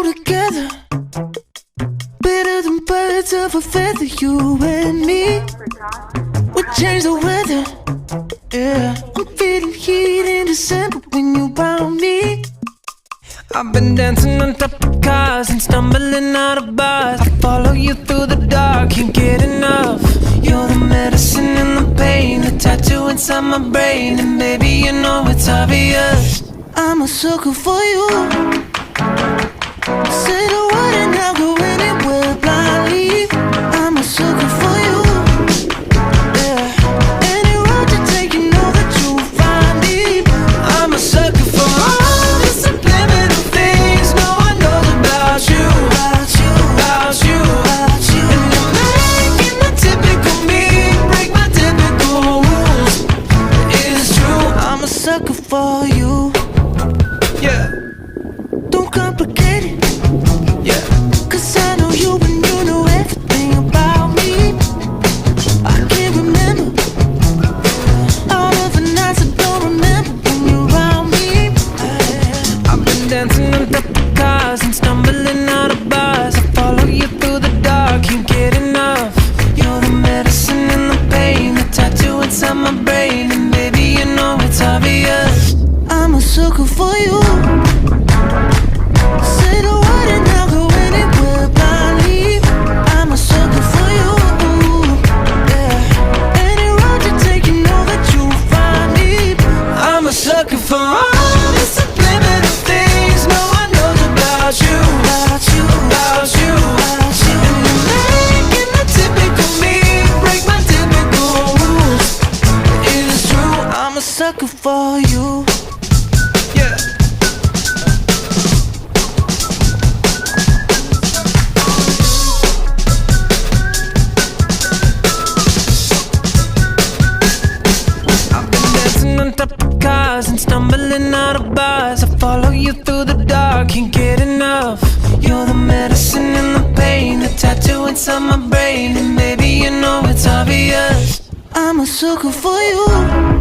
grow together, better than birds of a feather. You and me, we change the weather. Yeah, I'm feeling heat in December when you found me. I've been dancing on top of cars and stumbling out of bars. I follow you through the dark, can't get enough. You're the medicine and the pain, the tattoo inside my brain. And baby, you know it's obvious, I'm a sucker for you. Say the word and I'll go anywhere blindly. I'm a sucker for you. Yeah, any road you take, you know that you'll find me. I'm a sucker for all the subliminal things no one knows about you, about you, about you, about you. And you're making the typical me break my typical rules. It's true, I'm a sucker for you. Yeah, don't complicate it. Yeah, 'cause I know you and you know everything about me. I can't remember all of the nights I don't remember when you're around me. I've been dancing on top of cars and stumbling out of bars. I follow you through the dark, can't get enough. You're the medicine and the pain, the tattoo inside my brain. And baby, you know it's obvious, I'm a sucker for you. Say the word and I'll go anywhere blindly. I'm a sucker for you. Yeah, any road you take, you know that you'll find me. I'm a sucker for all the subliminal things no one knows about you, about you, about you, about you. And you're making the typical me break my typical rules. It is true, I'm a sucker for you. Yeah. I've been dancing on top of cars and stumbling out of bars. I follow you through the dark, can't get enough. You're the medicine and the pain, the tattoo inside my brain. And baby, you know it's obvious, I'm a sucker for you.